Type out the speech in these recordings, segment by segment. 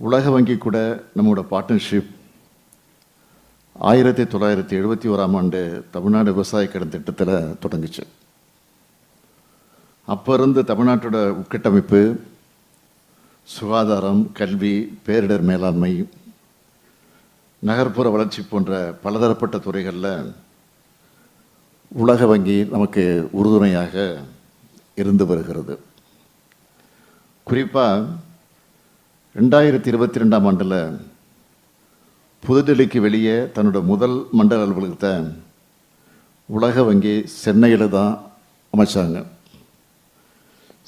உலக வங்கி கூட நம்மளோட பார்ட்னர்ஷிப் 1971 தமிழ்நாடு விவசாய கடன் திட்டத்தில் தொடங்குச்சு. அப்போ இருந்து தமிழ்நாட்டோட உட்கட்டமைப்பு, சுகாதாரம், கல்வி, பேரிடர் மேலாண்மை, நகர்ப்புற வளர்ச்சி போன்ற பலதரப்பட்ட துறைகளில் உலக வங்கி நமக்கு உறுதுணையாக இருந்து வருகிறது. குறிப்பாக 2022 புதுடெல்லிக்கு வெளியே தன்னோட முதல் மண்டல அலுவலகத்தை உலக வங்கி சென்னையில் தான் அமைச்சாங்க.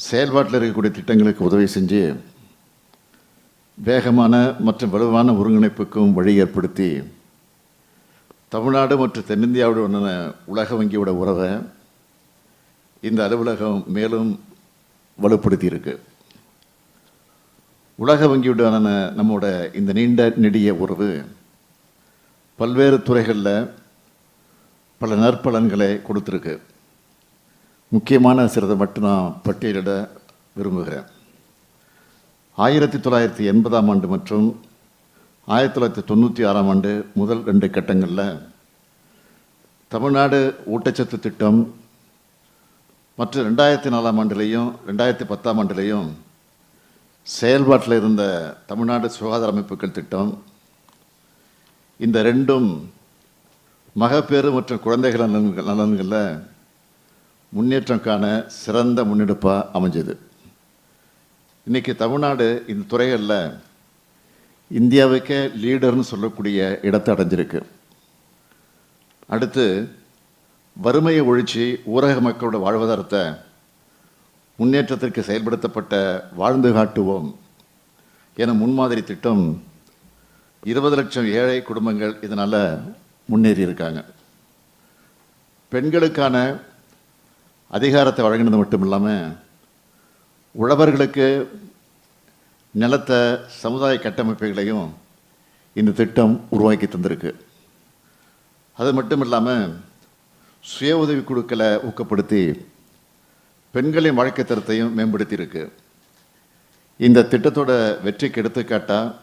செயல்பாட்டில் இருக்கக்கூடிய திட்டங்களுக்கு உதவி செஞ்சு வேகமான மற்றும் வலுவான ஒருங்கிணைப்புக்கும் வழி ஏற்படுத்தி தமிழ்நாடு மற்றும் தென்னிந்தியாவுடனான உலக வங்கியோட உறவை இந்த அலுவலகம் மேலும் வலுப்படுத்தி இருக்கு. உலக வங்கியுடனான நம்மோட இந்த நீண்ட நெடிய உறவு பல்வேறு துறைகளில் பல நற்பலன்களை கொடுத்துருக்கு. முக்கியமான சிலதை மட்டும் நான் பட்டியலிட விரும்புகிறேன். 1980 மற்றும் 1996 முதல் 2 கட்டங்களில் தமிழ்நாடு ஊட்டச்சத்து திட்டம் மற்றும் 2004 2010 செயல்பாட்டில் இருந்த தமிழ்நாடு சுகாதார அமைப்புகள் திட்டம், இந்த ரெண்டும் மகப்பேறு மற்றும் குழந்தைகள் நலன்களில் முன்னேற்றம் காண சிறந்த முன்னெடுப்பாக அமைஞ்சது. இன்றைக்கி தமிழ்நாடு இந்த துறைகளில் இந்தியாவுக்கே லீடர்னு சொல்லக்கூடிய இடத்தை அடைஞ்சிருக்கு. அடுத்து வறுமையை ஒழிச்சு ஊரக மக்களோட வாழ்வாதாரத்தை முன்னேற்றத்திற்கு செயல்படுத்தப்பட்ட வாழ்ந்து காட்டுவோம் என முன்மாதிரி திட்டம் 20 லட்சம் ஏழை குடும்பங்கள் இதனால் முன்னேறி இருக்காங்க. பெண்களுக்கான அதிகாரத்தை வழங்கினது மட்டும் இல்லாமல் உழவர்களுக்கு நிலத்தை, சமுதாய கட்டமைப்புகளையும் இந்த திட்டம் உருவாக்கி தந்திருக்கு. அது மட்டும் இல்லாமல் சுய உதவி குழுக்களை ஊக்கப்படுத்தி பெண்களின் வாழ்க்கை தரத்தையும் மேம்படுத்தியிருக்கு. இந்த திட்டத்தோட வெற்றிக்கு எடுத்துக்காட்டாக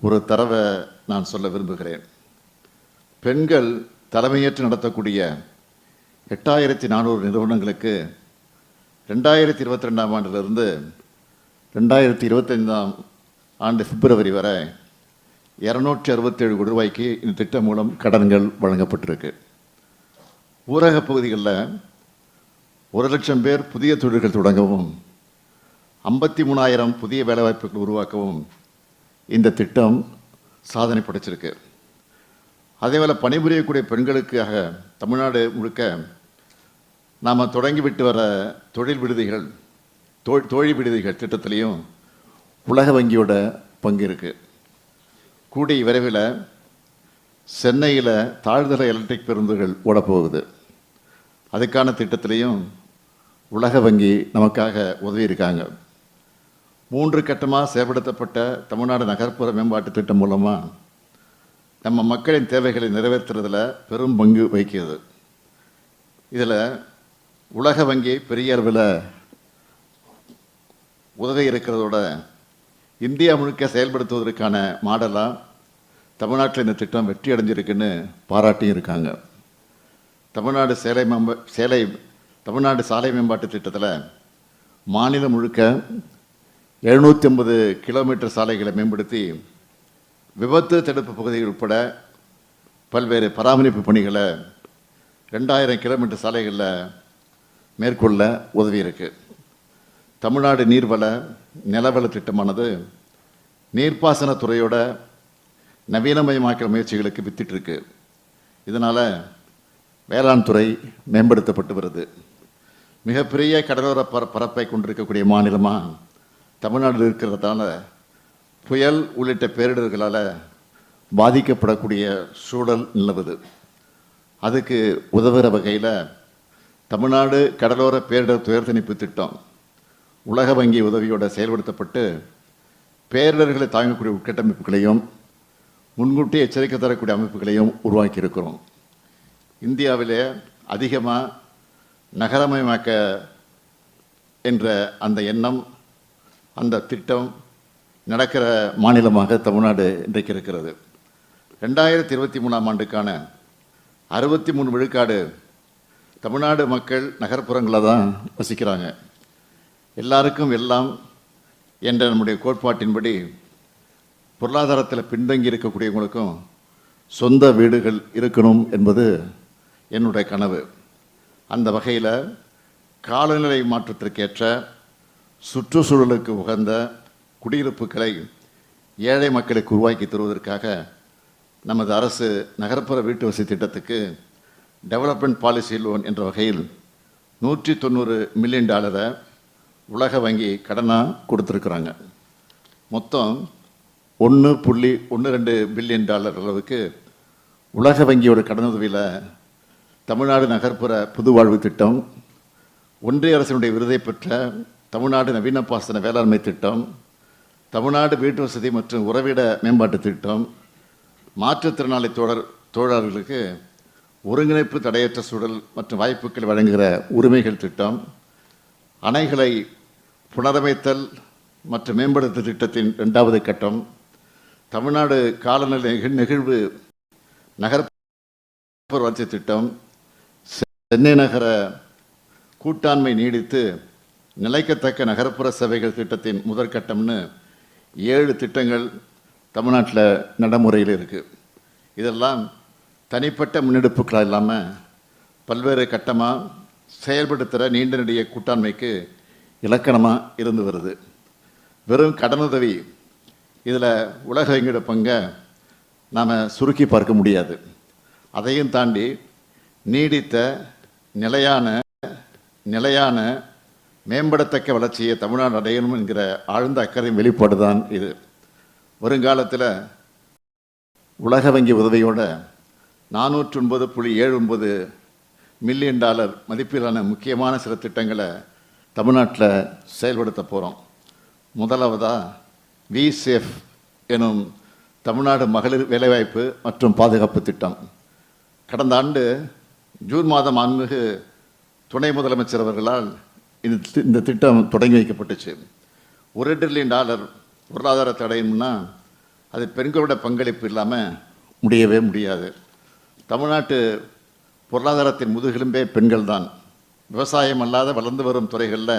ஒரு தரவை நான் சொல்ல விரும்புகிறேன். பெண்கள் தலைமையேற்று நடத்தக்கூடிய 8400 நிறுவனங்களுக்கு 2022 2025 பிப்ரவரி வரை 267 கோடி ரூபாய்க்கு இந்த திட்டம் மூலம் கடன்கள் வழங்கப்பட்டிருக்கு. ஊரக பகுதிகளில் 1 லட்சம் பேர் புதிய தொழில்கள் தொடங்கவும் 53,000 புதிய வேலைவாய்ப்புகள் உருவாக்கவும் இந்த திட்டம் சாதனை படைச்சிருக்கு. அதேபோல் பணிபுரியக்கூடிய பெண்களுக்காக தமிழ்நாடு முழுக்க நாம் தொடங்கிவிட்டு வர தொழில் விடுதிகள், தோழி விடுதிகள் திட்டத்திலையும் உலக வங்கியோட பங்கு இருக்குது. கூடிய விரைவில் சென்னையில் தாழ்தர எலக்ட்ரிக் பேருந்துகள் ஓடப்போகுது. அதுக்கான திட்டத்திலையும் உலக வங்கி நமக்காக உதவி இருக்காங்க. 3 கட்டமாக செயல்படுத்தப்பட்ட தமிழ்நாடு நகர்ப்புற மேம்பாட்டு திட்டம் மூலமாக நம்ம மக்களின் தேவைகளை நிறைவேற்றுறதில் பெரும் பங்கு வகிக்கிறது. இதில் உலக வங்கி பெரிய அளவில் உதவி இருக்கிறதோட இந்தியா முழுக்க செயல்படுத்துவதற்கான மாடலாக தமிழ்நாட்டில் இந்த திட்டம் வெற்றி அடைஞ்சிருக்குன்னு பாராட்டியும் இருக்காங்க. தமிழ்நாடு சாலை மேம்பாட்டு திட்டத்தில் மாநிலம் முழுக்க 750 கிலோமீட்டர் சாலைகளை மேம்படுத்தி விபத்து தடுப்பு பகுதிகள் உட்பட பல்வேறு பராமரிப்பு பணிகளை 2000 கிலோமீட்டர் சாலைகளில் மேற்கொள்ள உதவி இருக்கு. தமிழ்நாடு நீர்வள நிலவள திட்டமானது நீர்ப்பாசனத்துறையோட நவீனமயமாக்கல் முயற்சிகளுக்கு வித்திட்டு இருக்கு. இதனால் வேளாண் துறை மேம்படுத்தப்பட்டு வருது. மிகப்பெரிய கடலோர பரப்பை கொண்டிருக்கக்கூடிய மாநிலமாக தமிழ்நாடு இருக்கிறதால புயல் உள்ளிட்ட பேரிடர்களால் பாதிக்கப்படக்கூடிய சூழல் நிலவுது. அதுக்கு உதவுகிற வகையில் தமிழ்நாடு கடலோர பேரிடர் துயர் தணிப்பு திட்டம் உலக வங்கி உதவியோடு செயல்படுத்தப்பட்டு பேரிடர்களை தாங்கக்கூடிய உட்கட்டமைப்புகளையும் முன்கூட்டி எச்சரிக்கை தரக்கூடிய அமைப்புகளையும் உருவாக்கி இருக்கிறோம். இந்தியாவிலே அதிகமாக நகரமயமாக்க என்ற அந்த எண்ணம், அந்த திட்டம் நடக்கிற மாநிலமாக தமிழ்நாடு இன்றைக்கு இருக்கிறது. 2023ஆம் ஆண்டுக்கான 63 விழுக்காடு தமிழ்நாடு மக்கள் நகர்ப்புறங்களில் தான் வசிக்கிறாங்க. எல்லாருக்கும் எல்லாம் என்ற நம்முடைய கோட்பாட்டின்படி பொருளாதாரத்தில் பின்தங்கி இருக்கக்கூடியவங்களுக்கும் சொந்த வீடுகள் இருக்கணும் என்பது என்னுடைய கனவு. அந்த வகையில் காலநிலை மாற்றத்திற்கேற்ற சுற்றுச்சூழலுக்கு உகந்த குடியிருப்புகளை ஏழை மக்களுக்கு உருவாக்கி தருவதற்காக நமது அரசு நகர்ப்புற வீட்டு வசதி திட்டத்துக்கு டெவலப்மெண்ட் பாலிசி லோன் என்ற வகையில் $190 மில்லியன் உலக வங்கி கடனாக கொடுத்துருக்குறாங்க. மொத்தம் $1.12 பில்லியன் அளவுக்கு உலக வங்கியோட கடனுதவியில் தமிழ்நாடு நகர்ப்புற புதுவாழ்வு திட்டம், ஒன்றிய அரசினுடைய விருதை பெற்ற தமிழ்நாடு நவீன பாசன வேளாண்மை திட்டம், தமிழ்நாடு வீட்டு வசதி மற்றும் உறவிட மேம்பாட்டு திட்டம், மாற்றுத்திறனாளி தொழிலாளர்களுக்கு ஒருங்கிணைப்பு தடையற்ற சூழல் மற்றும் வாய்ப்புகள் வழங்குகிற உரிமைகள் திட்டம், அணைகளை புனரமைத்தல் மற்றும் மேம்படுத்தல் திட்டத்தின் 2வது கட்டம், தமிழ்நாடு காலநிலை நெகிழ்வு நகர்ப்புற வளர்ச்சி திட்டம், சென்னை நகர கூட்டாண்மை நீடித்து நிலைக்கத்தக்க நகர்ப்புற சேவைகள் திட்டத்தின் முதற்கட்டம்னு 7 திட்டங்கள் தமிழ்நாட்டில் நடைமுறையில் இருக்குது. இதெல்லாம் தனிப்பட்ட முன்னெடுப்புகளாக இல்லாமல் பல்வேறு கட்டமாக செயல்படுத்துகிற நீண்ட நெடிய கூட்டாண்மைக்கு இலக்கணமாக இருந்து வருது. வெறும் கடனுதவி இதில் உலக வங்கியோட பங்கை நாம் சுருக்கி பார்க்க முடியாது. அதையும் தாண்டி நீடித்த நிலையான மேம்படத்தக்க வளர்ச்சியை தமிழ்நாடு அடையணும் என்கிற ஆழ்ந்த அக்கறையின் வெளிப்பாடு தான் இது. வருங்காலத்தில் உலக வங்கி உதவியோட $409.79 மில்லியன் மதிப்பிலான முக்கியமான சில திட்டங்களை தமிழ்நாட்டில் செயல்படுத்த போகிறோம். முதலாவதாக விசேஃப் எனும் தமிழ்நாடு மகளிர் வேலைவாய்ப்பு மற்றும் பாதுகாப்பு திட்டம். கடந்த ஆண்டு ஜூன் மாதம் மாண்புமிகு துணை முதலமைச்சர் அவர்களால் இந்த திட்டம் தொடங்கி வைக்கப்பட்டுச்சு. $1 டிரில்லியன் பொருளாதாரத்தை அடையணும்னா அது பெண்களோட பங்களிப்பு இல்லாமல் முடியவே முடியாது. தமிழ்நாட்டு பொருளாதாரத்தின் முதுகெலும்பே பெண்கள் தான். விவசாயம் அல்லாத வளர்ந்து வரும் துறைகளில்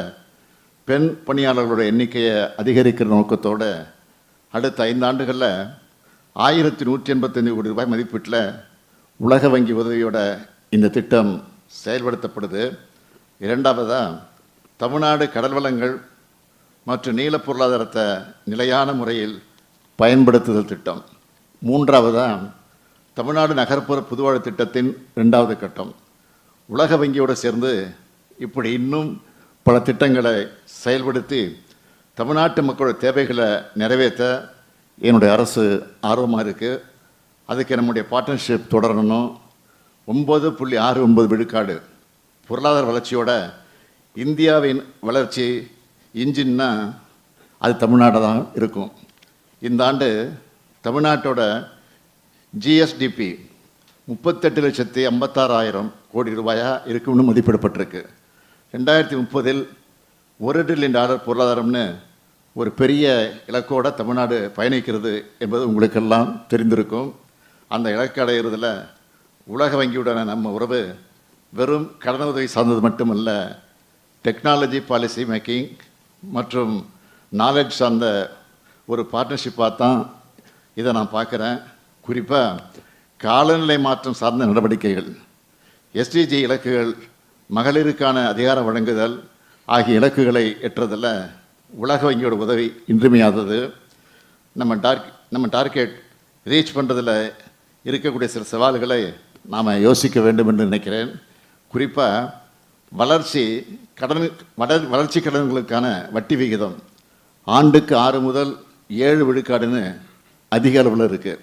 பெண் பணியாளர்களோட எண்ணிக்கையை அதிகரிக்கிற நோக்கத்தோடு அடுத்த 5 ஆண்டுகளில் $1185 கோடி மதிப்பீட்டில் உலக வங்கி உதவியோட இந்த திட்டம் செயல்படுத்தப்படுது. 2வதாக தமிழ்நாடு கடல் வளங்கள் மற்றும் நீல பொருளாதாரத்தை நிலையான முறையில் பயன்படுத்துதல் திட்டம். 3வதாக தமிழ்நாடு நகர்ப்புற புதுவாழ்வு திட்டத்தின் 2வது கட்டம். உலக வங்கியோடு சேர்ந்து இப்படி இன்னும் பல திட்டங்களை செயல்படுத்தி தமிழ்நாட்டு மக்களோட தேவைகளை நிறைவேற்ற என்னுடைய அரசு ஆர்வமாக இருக்குது. அதுக்கு நம்முடைய பார்ட்னர்ஷிப் தொடரணும். 9.69 விழுக்காடு பொருளாதார வளர்ச்சியோட இந்தியாவின் வளர்ச்சி இன்ஜின்னா அது தமிழ்நாடு தான் இருக்கும். இந்த ஆண்டு தமிழ்நாட்டோட ஜிஎஸ்டிபி 38,56,000 கோடி ரூபாயாக இருக்கும்னு மதிப்பிடப்பட்டிருக்கு. 2030 $1 டிரில்லியன் பொருளாதாரம்னு ஒரு பெரிய இலக்கோட தமிழ்நாடு பயணிக்கிறது என்பது உங்களுக்கெல்லாம் தெரிந்திருக்கும். அந்த இலக்கு அடைகிறதுல உலக வங்கியுடன நம்ம உறவு வெறும் கடனுதவி சார்ந்தது மட்டுமல்ல, டெக்னாலஜி பாலிசி மேக்கிங் மற்றும் நாலேஜ் சார்ந்த ஒரு பார்ட்னர்ஷிப்பாக தான் இதை நான் பார்க்குறேன். குறிப்பாக காலநிலை மாற்றம் சார்ந்த நடவடிக்கைகள், எஸ்டிஜி இலக்குகள், மகளிருக்கான அதிகாரம் வழங்குதல் ஆகிய இலக்குகளை எட்டுறதில் உலக வங்கியோட உதவி இன்றியமையாதது. நம்ம டார்கெட் ரீச் பண்ணுறதில் இருக்கக்கூடிய சில சவால்களை நாம் யோசிக்க வேண்டும் என்று நினைக்கிறேன். குறிப்பாக வளர்ச்சி கடன்களுக்கான வட்டி விகிதம் ஆண்டுக்கு 6 முதல் 7 விழுக்காடுன்னு அதிக அளவில் இருக்குது.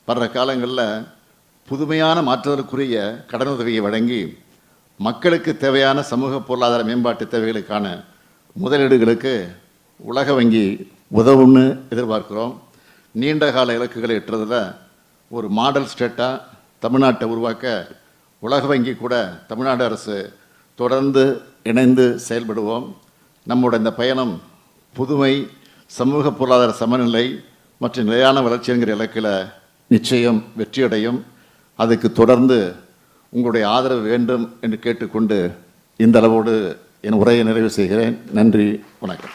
வர்ற காலங்களில் புதுமையான மாற்றுதலுக்குரிய கடனுதவியை வழங்கி மக்களுக்கு தேவையான சமூக பொருளாதார மேம்பாட்டு தேவைகளுக்கான முதலீடுகளுக்கு உலக வங்கி உதவும்னு எதிர்பார்க்கிறோம். நீண்ட கால இலக்குகளை எட்டுறதில் ஒரு மாடல் ஸ்டேட்டாக தமிழ்நாட்டை உருவாக்க உலக வங்கி கூட தமிழ்நாடு அரசு தொடர்ந்து இணைந்து செயல்படுவோம். நம்மோட இந்த பயணம் புதுமை, சமூக பொருளாதார சமநிலை மற்றும் நிலையான வளர்ச்சி என்கிற இலக்கில் நிச்சயம் வெற்றியடையும். அதுக்கு தொடர்ந்து உங்களுடைய ஆதரவு வேண்டும் என்று கேட்டுக்கொண்டு இந்த அளவோடு என் உரையை நிறைவு செய்கிறேன். நன்றி, வணக்கம்.